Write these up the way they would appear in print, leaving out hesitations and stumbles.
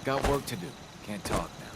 Got work to do. Can't talk now.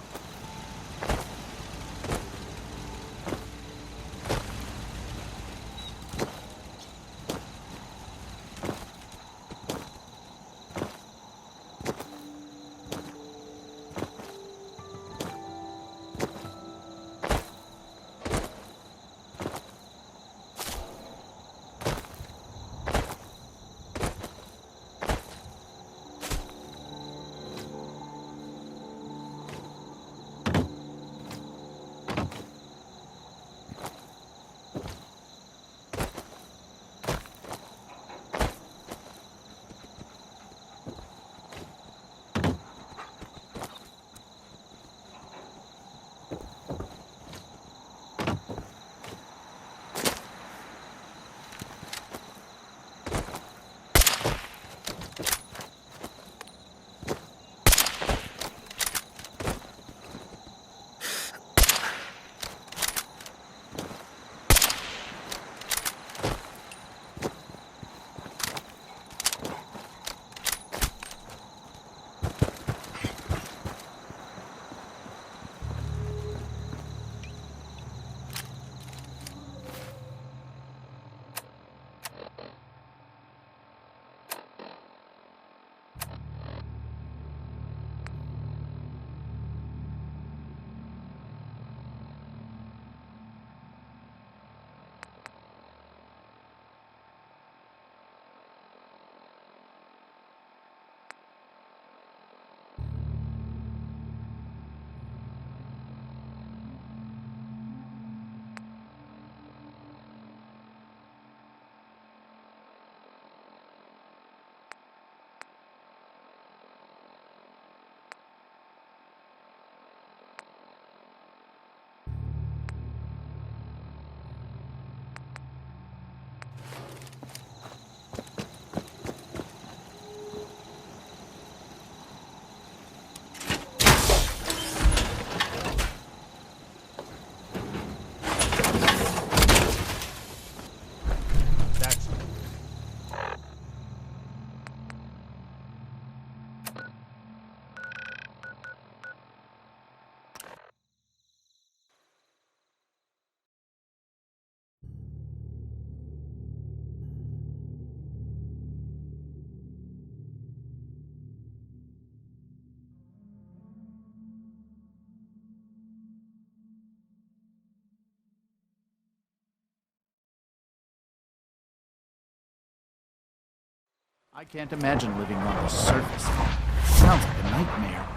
I can't imagine living on the surface. It sounds like a nightmare.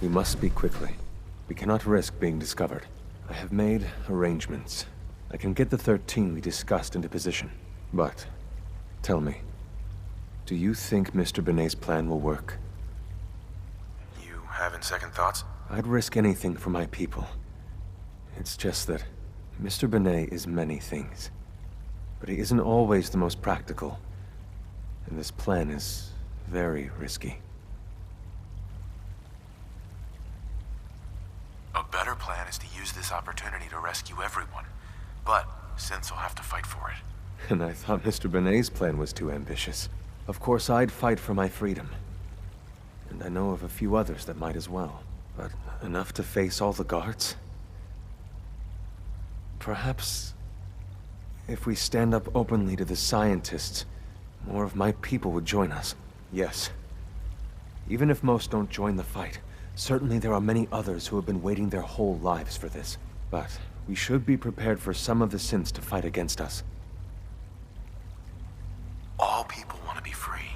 We must speak quickly. We cannot risk being discovered. I have made arrangements. I can get the 13 we discussed into position. But, tell me, do you think Mr. Benet's plan will work? You having second thoughts? I'd risk anything for my people. It's just that Mr. Benet is many things. But he isn't always the most practical. And this plan is very risky. A better plan is to use this opportunity to rescue everyone. But Synths will have to fight for it. And I thought Mr. Benet's plan was too ambitious. Of course, I'd fight for my freedom. And I know of a few others that might as well. But enough to face all the guards? Perhaps, if we stand up openly to the scientists, more of my people would join us. Yes. Even if most don't join the fight, certainly there are many others who have been waiting their whole lives for this. But we should be prepared for some of the Synths to fight against us. All people want to be free.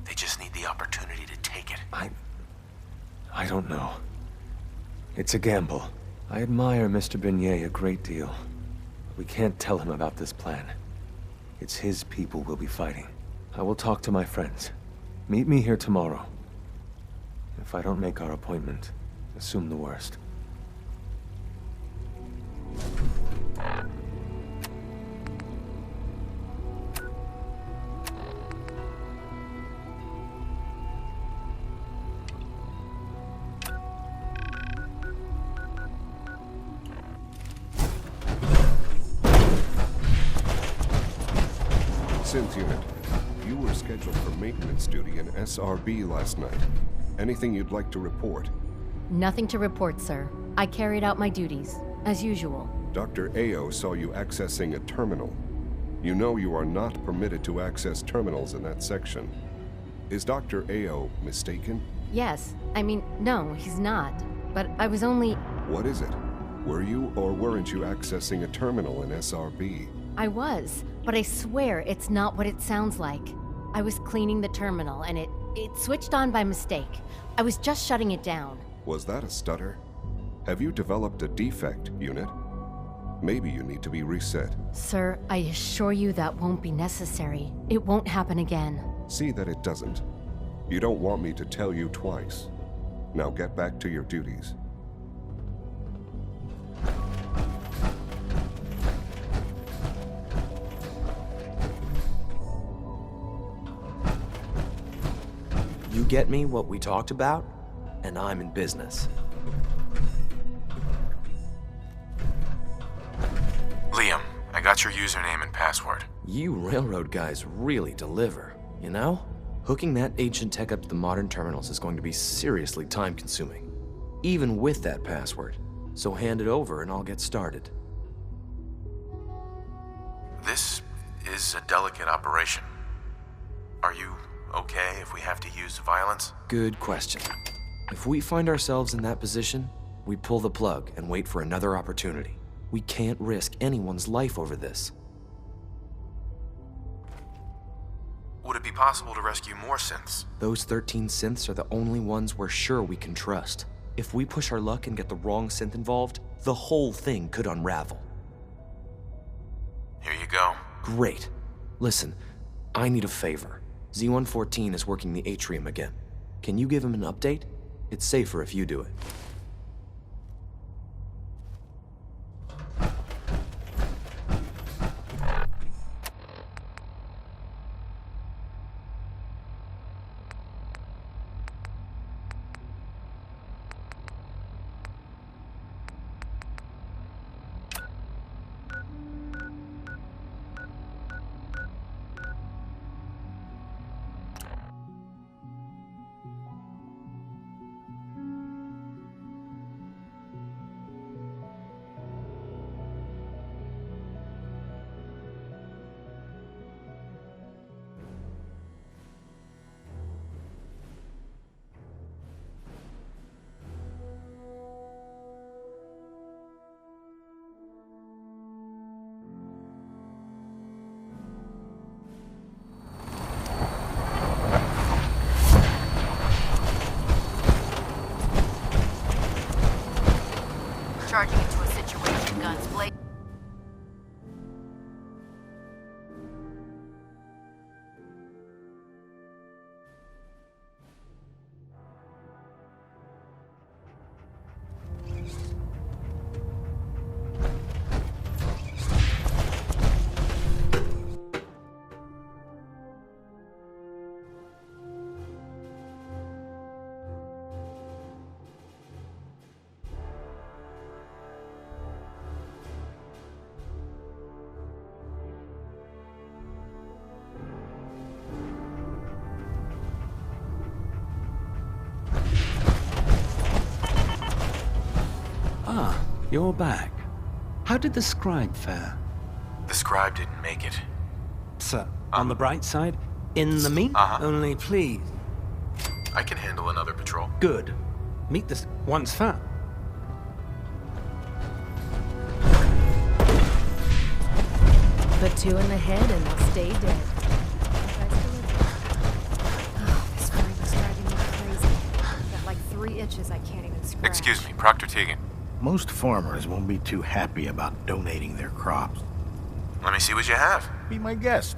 They just need the opportunity to take it. I don't know. It's a gamble. I admire Mr. Benet a great deal. But we can't tell him about this plan. It's his people we'll be fighting. I will talk to my friends. Meet me here tomorrow. If I don't make our appointment, assume the worst. Synth Unit. You were scheduled for maintenance duty in SRB last night. Anything you'd like to report? Nothing to report, sir. I carried out my duties, as usual. Dr. Ao saw you accessing a terminal. You know you are not permitted to access terminals in that section. Is Dr. Ao mistaken? Yes. I mean, no, he's not. But I was only... What is it? Were you or weren't you accessing a terminal in SRB? I was, but I swear it's not what it sounds like. I was cleaning the terminal, and it switched on by mistake. I was just shutting it down. Was that a stutter? Have you developed a defect, Unit? Maybe you need to be reset. Sir, I assure you that won't be necessary. It won't happen again. See that it doesn't. You don't want me to tell you twice. Now get back to your duties. You get me what we talked about, and I'm in business. Liam, I got your username and password. You railroad guys really deliver, you know? Hooking that ancient tech up to the modern terminals is going to be seriously time-consuming, even with that password. So hand it over and I'll get started. This is a delicate operation. Are you okay if we have to use violence? Good question. If we find ourselves in that position, we pull the plug and wait for another opportunity. We can't risk anyone's life over this. Would it be possible to rescue more synths? Those 13 synths are the only ones we're sure we can trust. If we push our luck and get the wrong synth involved, the whole thing could unravel. Here you go. Great. Listen, I need a favor. Z-114 is working the atrium again. Can you give him an update? It's safer if you do it. Charging into a situation, guns blazing. Ah, you're back. How did the scribe fare? The scribe didn't make it. Sir, on the bright side, in the meat, only please. I can handle another patrol. Good. Meet this once found. Put two in the head and they'll stay dead. Oh, this fight is driving me crazy. I've got like 3 itches I can't even scratch. Excuse me, Proctor Tegan. Most farmers won't be too happy about donating their crops. Let me see what you have. Be my guest.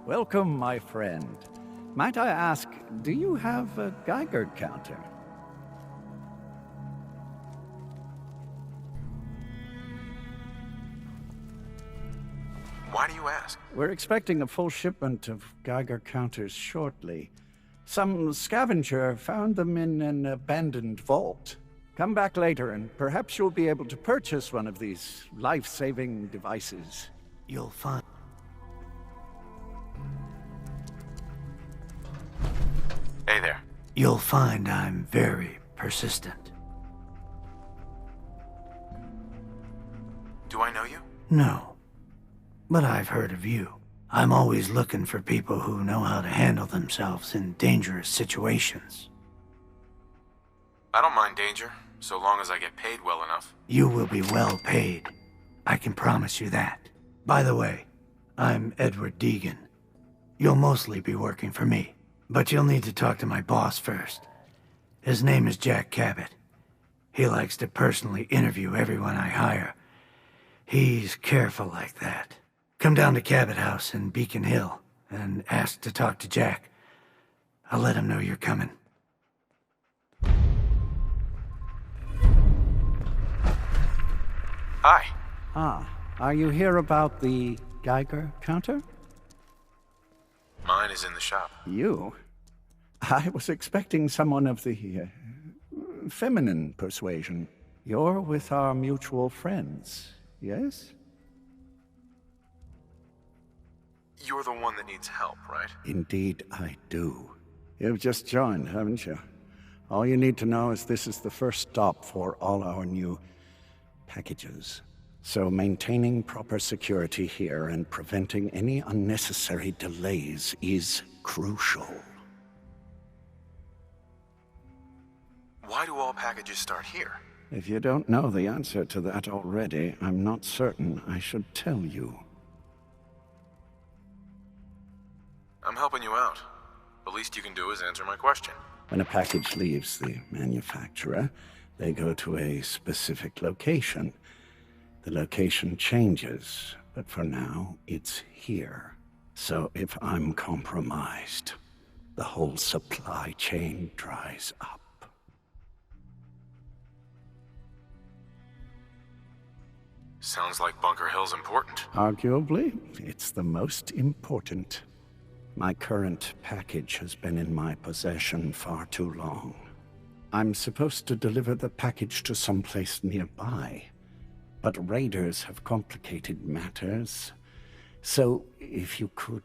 welcome, my friend. Might I ask, do you have a Geiger counter? Why do you ask? We're expecting a full shipment of Geiger counters shortly. Some scavenger found them in an abandoned vault. Come back later and perhaps you'll be able to purchase one of these life-saving devices. You'll find... Hey there. You'll find I'm very persistent. Do I know you? No. But I've heard of you. I'm always looking for people who know how to handle themselves in dangerous situations. I don't mind danger, so long as I get paid well enough. You will be well paid. I can promise you that. By the way, I'm Edward Deegan. You'll mostly be working for me, but you'll need to talk to my boss first. His name is Jack Cabot. He likes to personally interview everyone I hire. He's careful like that. Come down to Cabot House in Beacon Hill and ask to talk to Jack. I'll let him know you're coming. Hi. Ah, are you here about the Geiger counter? Mine is in the shop. You? I was expecting someone of the feminine persuasion. You're with our mutual friends, yes? You're the one that needs help, right? Indeed, I do. You've just joined, haven't you? All you need to know is this is the first stop for all our new packages. So maintaining proper security here and preventing any unnecessary delays is crucial. Why do all packages start here? If you don't know the answer to that already, I'm not certain I should tell you. I'm helping you out. The least you can do is answer my question. When a package leaves the manufacturer, they go to a specific location. The location changes, but for now, it's here. So if I'm compromised, the whole supply chain dries up. Sounds like Bunker Hill's important. Arguably, it's the most important. My current package has been in my possession far too long. I'm supposed to deliver the package to someplace nearby, but raiders have complicated matters. So, if you could...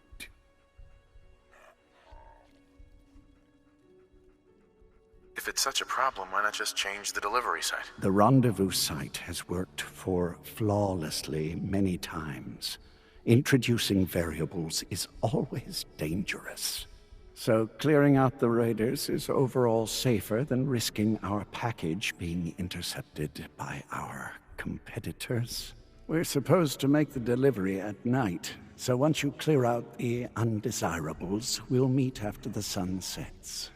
If it's such a problem, why not just change the delivery site? The rendezvous site has worked flawlessly many times. Introducing variables is always dangerous. So clearing out the raiders is overall safer than risking our package being intercepted by our competitors. We're supposed to make the delivery at night, so once you clear out the undesirables, we'll meet after the sun sets.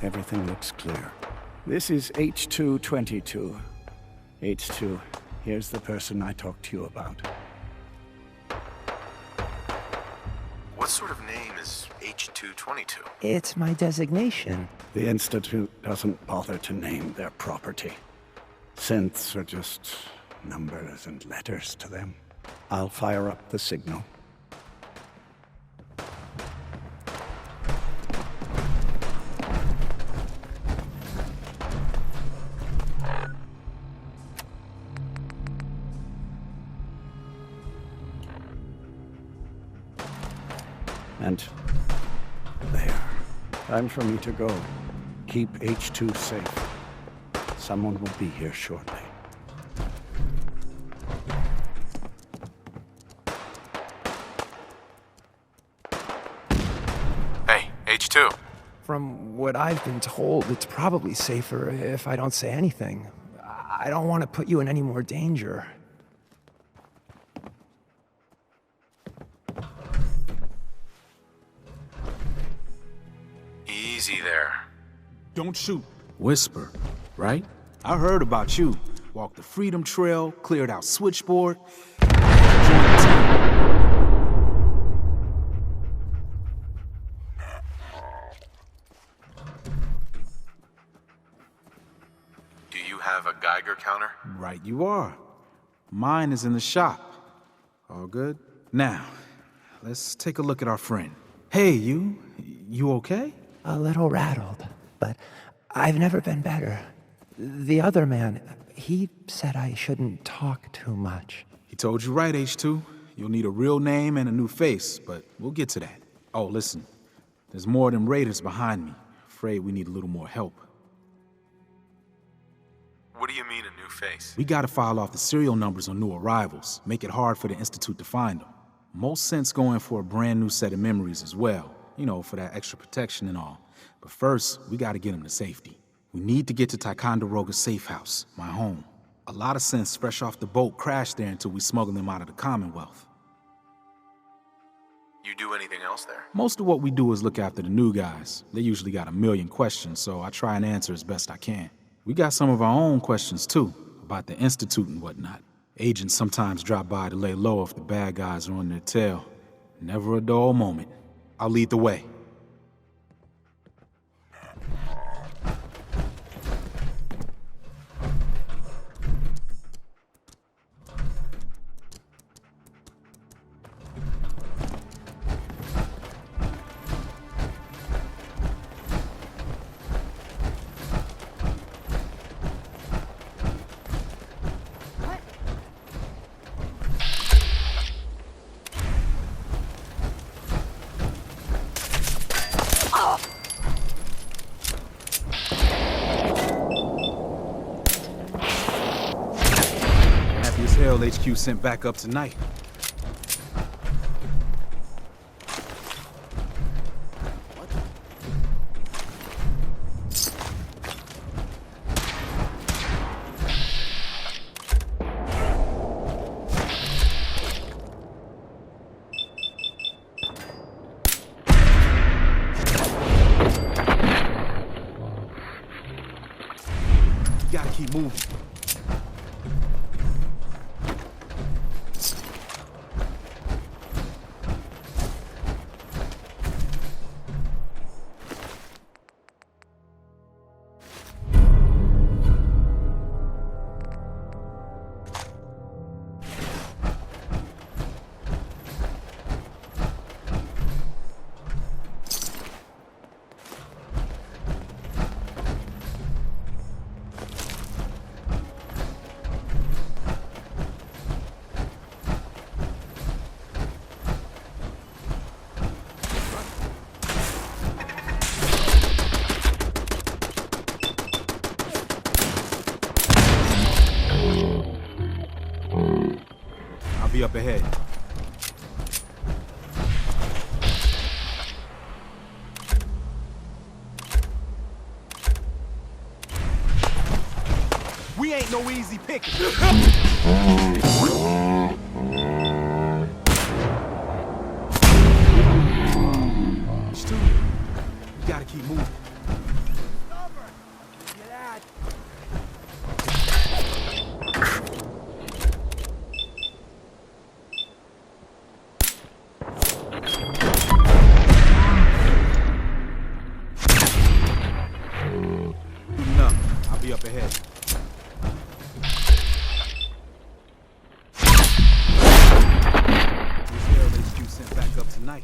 Everything looks clear. This is H222. H2, here's the person I talked to you about. What sort of name is H222? It's my designation. The Institute doesn't bother to name their property. Synths are just numbers and letters to them. I'll fire up the signal. And there. Time for me to go. Keep H2 safe. Someone will be here shortly. Hey, H2. From what I've been told, it's probably safer if I don't say anything. I don't want to put you in any more danger. Easy there. Don't shoot. Whisper, right? I heard about you. Walked the Freedom Trail, cleared out Switchboard. Joined the team. Do you have a Geiger counter? Right you are. Mine is in the shop. All good? Now, let's take a look at our friend. Hey, you okay? A little rattled, but I've never been better. The other man, he said I shouldn't talk too much. He told you right, H2. You'll need a real name and a new face, but we'll get to that. Oh, listen. There's more of them raiders behind me. Afraid we need a little more help. What do you mean a new face? We gotta file off the serial numbers on new arrivals. Make it hard for the Institute to find them. Most sense going for a brand new set of memories as well. You know, for that extra protection and all. But first, we gotta get them to safety. We need to get to Ticonderoga's safe house, my home. A lot of synths fresh off the boat crashed there until we smuggled them out of the Commonwealth. You do anything else there? Most of what we do is look after the new guys. They usually got a million questions, so I try and answer as best I can. We got some of our own questions too, about the Institute and whatnot. Agents sometimes drop by to lay low if the bad guys are on their tail. Never a dull moment. I'll lead the way. HQ sent back up tonight. You gotta keep moving. Be up ahead. We ain't no easy pickings. Stu, you gotta keep moving. Be up ahead. This HQ sent back up tonight.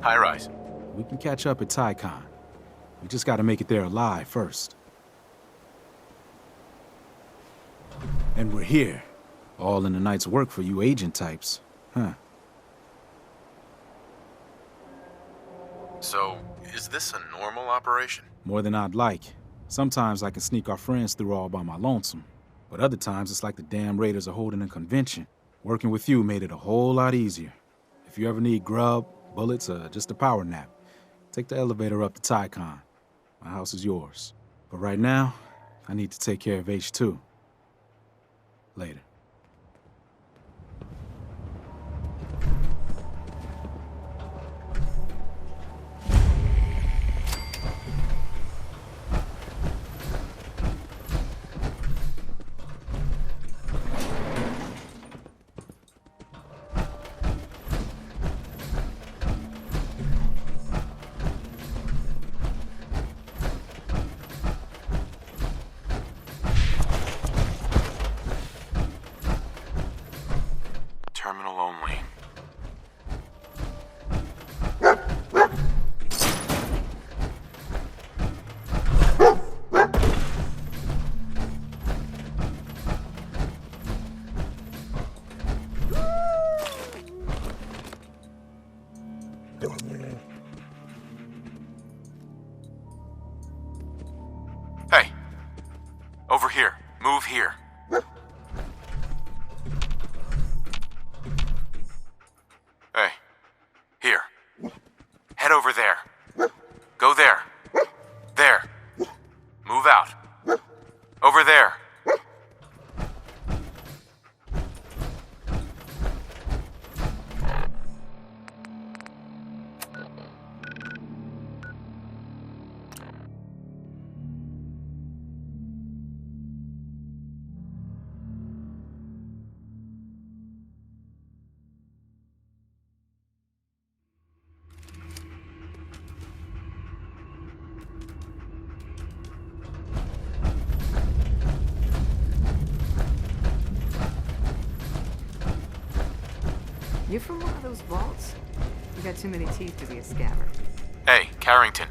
High rise. We can catch up at Tycon. We just gotta make it there alive first. And we're here. All in the night's work for you agent types. Huh. So, is this a normal operation? More than I'd like. Sometimes I can sneak our friends through all by my lonesome. But other times it's like the damn Raiders are holding a convention. Working with you made it a whole lot easier. If you ever need grub, bullets, or just a power nap, take the elevator up to Tycon. My house is yours. But right now, I need to take care of H2. Later. Terminal only. Hey, over here. Move here. Hey, here. Head over there. Go there. There. Move out. Over there. You from one of those vaults? You got too many teeth to be a scabber. Hey, Carrington.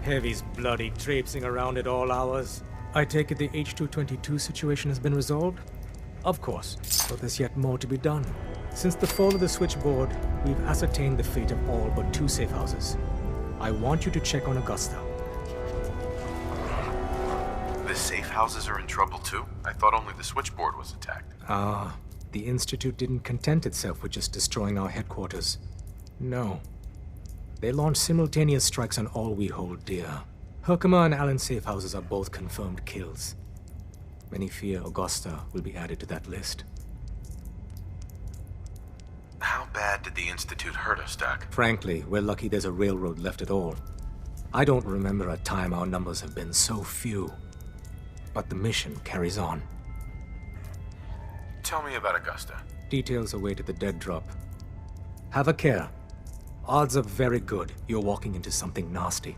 Heavy's bloody traipsing around at all hours. I take it the H-222 situation has been resolved? Of course, but there's yet more to be done. Since the fall of the switchboard, we've ascertained the fate of all but 2 safe houses. I want you to check on Augusta. The safe houses are in trouble too? I thought only the switchboard was attacked. The Institute didn't content itself with just destroying our headquarters. No. They launched simultaneous strikes on all we hold dear. Herkimer and Allen safe houses are both confirmed kills. Many fear Augusta will be added to that list. How bad did the Institute hurt us, Doc? Frankly, we're lucky there's a railroad left at all. I don't remember a time our numbers have been so few. But the mission carries on. Tell me about Augusta. Details await at the dead drop. Have a care. Odds are very good you're walking into something nasty.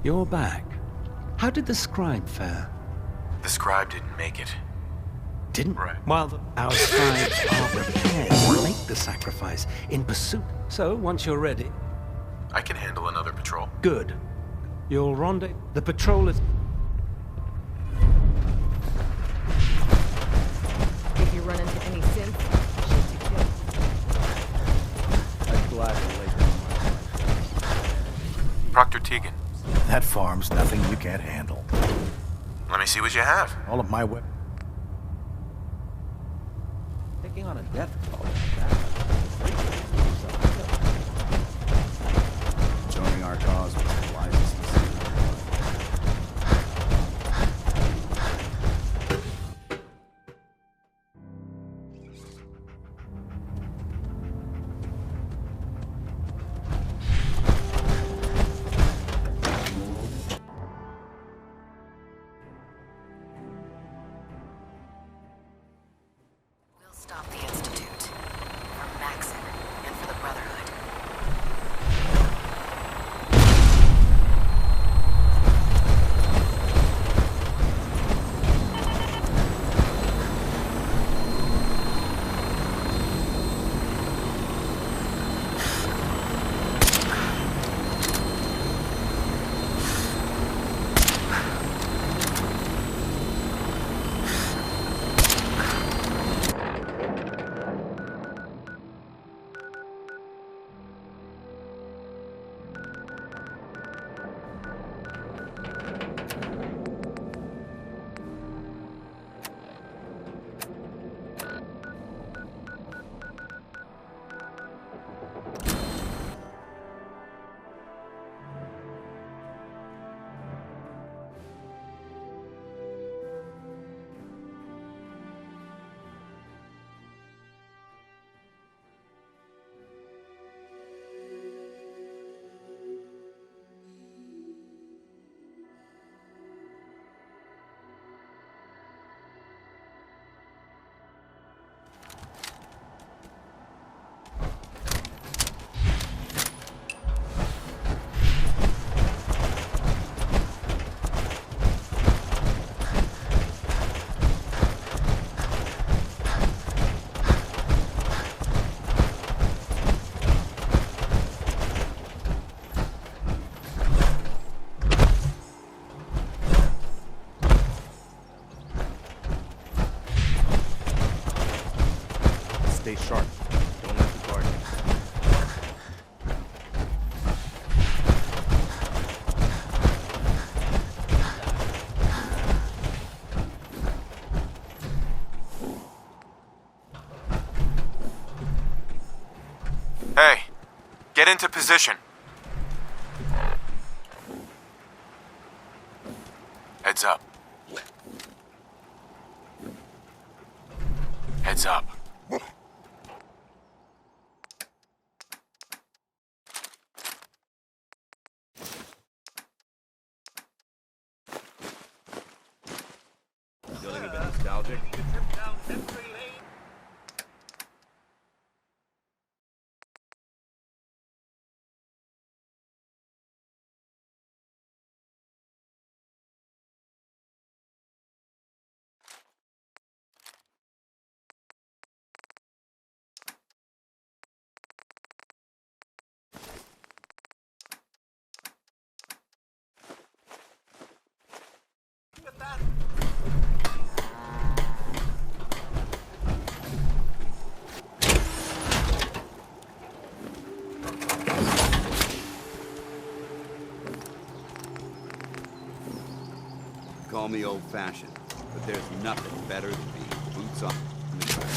You're back. How did the scribe fare? The scribe didn't make it. Didn't? Right. Well, our scribes are prepared to make the sacrifice in pursuit. So, once you're ready... I can handle another patrol. Good. You'll rendezvous. The patrol is... If you run into any synth, shoot to kill. I'd gladly lay down my life. Proctor Tegan. That farm's nothing you can't handle. Let me see what you have. All of my weapons. Taking on a death call. Joining our cause was the wisest decision. We'll stop the Institute. For Maxon and for the Brotherhood. Stay sharp. Don't let the guard down. Hey, get into position. Heads up. Heads up. Feeling a bit nostalgic? Call me old-fashioned, but there's nothing better than being boots on the ground.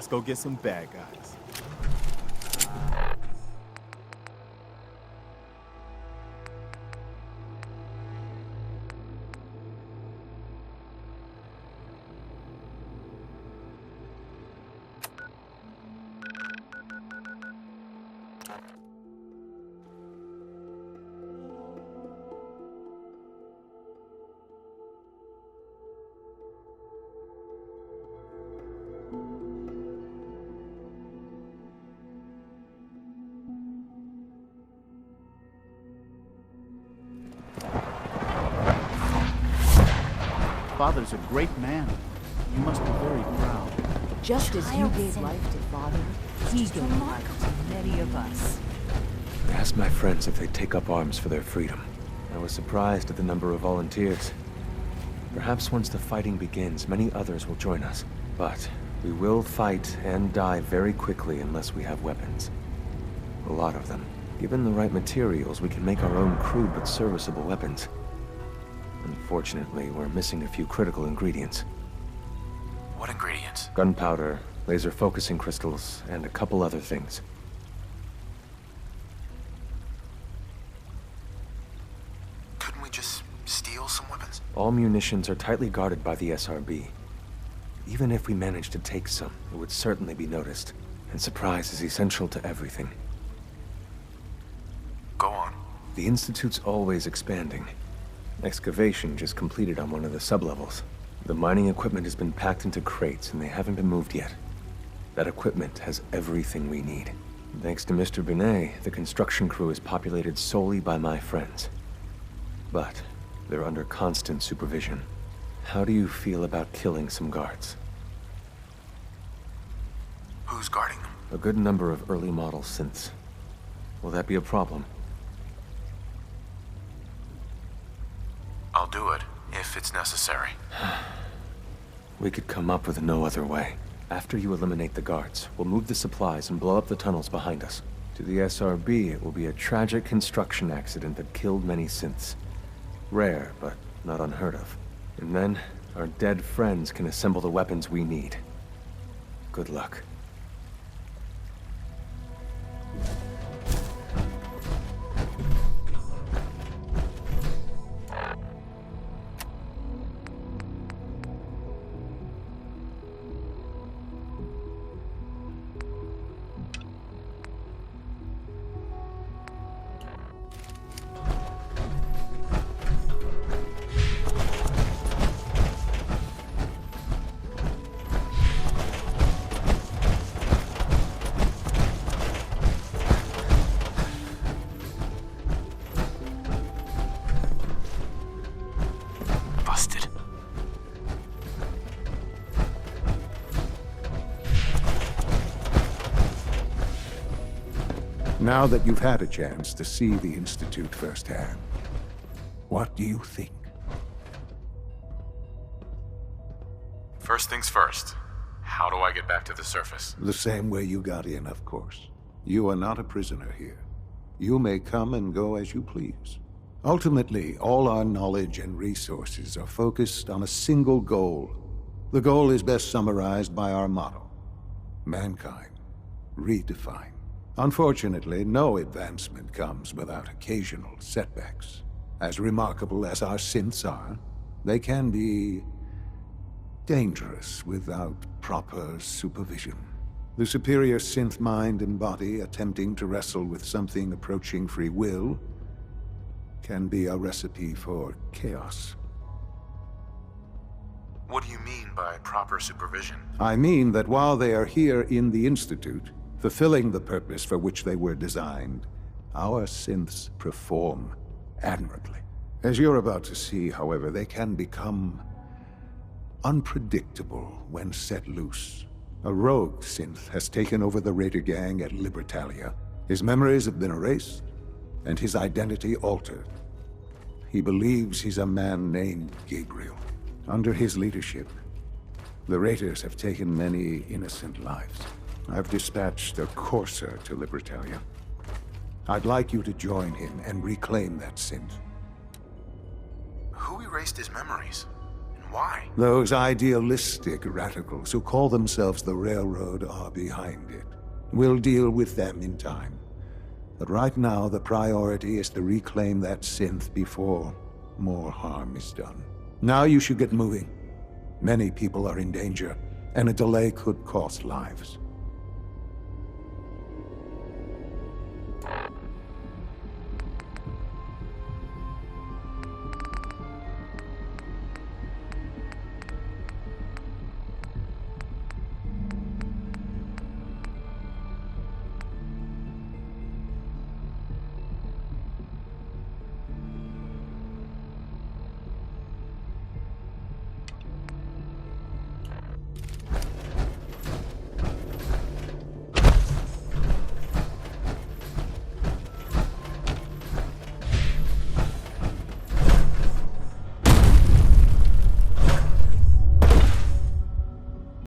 Let's go get some bad guys. Father's a great man. You must be very proud. Just as you gave life to Father, he gave life to many of us. I asked my friends if they'd take up arms for their freedom. I was surprised at the number of volunteers. Perhaps once the fighting begins, many others will join us. But we will fight and die very quickly unless we have weapons. A lot of them. Given the right materials, we can make our own crude but serviceable weapons. Unfortunately, we're missing a few critical ingredients. What ingredients? Gunpowder, laser focusing crystals, and a couple other things. Couldn't we just steal some weapons? All munitions are tightly guarded by the SRB. Even if we managed to take some, it would certainly be noticed. And surprise is essential to everything. Go on. The Institute's always expanding. Excavation just completed on one of the sublevels. The mining equipment has been packed into crates and they haven't been moved yet. That equipment has everything we need. Thanks to Mr. Binet, the construction crew is populated solely by my friends. But they're under constant supervision. How do you feel about killing some guards? Who's guarding them? A good number of early model synths. Will that be a problem? I'll do it, if it's necessary. We could come up with no other way. After you eliminate the guards, we'll move the supplies and blow up the tunnels behind us. To the SRB, it will be a tragic construction accident that killed many synths. Rare, but not unheard of. And then, our dead friends can assemble the weapons we need. Good luck. Now that you've had a chance to see the Institute firsthand, what do you think? First things first. How do I get back to the surface? The same way you got in, of course. You are not a prisoner here. You may come and go as you please. Ultimately, all our knowledge and resources are focused on a single goal. The goal is best summarized by our motto: mankind, redefined. Unfortunately, no advancement comes without occasional setbacks. As remarkable as our synths are, they can be dangerous without proper supervision. The superior synth mind and body attempting to wrestle with something approaching free will can be a recipe for chaos. What do you mean by proper supervision? I mean that while they are here in the Institute, fulfilling the purpose for which they were designed, our synths perform admirably. As you're about to see, however, they can become unpredictable when set loose. A rogue synth has taken over the Raider gang at Libertalia. His memories have been erased, and his identity altered. He believes he's a man named Gabriel. Under his leadership, the Raiders have taken many innocent lives. I've dispatched a courser to Libertalia. I'd like you to join him and reclaim that synth. Who erased his memories? And Why? Those idealistic radicals who call themselves the Railroad are behind it. We'll deal with them in time. But right now, the priority is to reclaim that synth before more harm is done. Now you should get moving. Many people are in danger, and a delay could cost lives.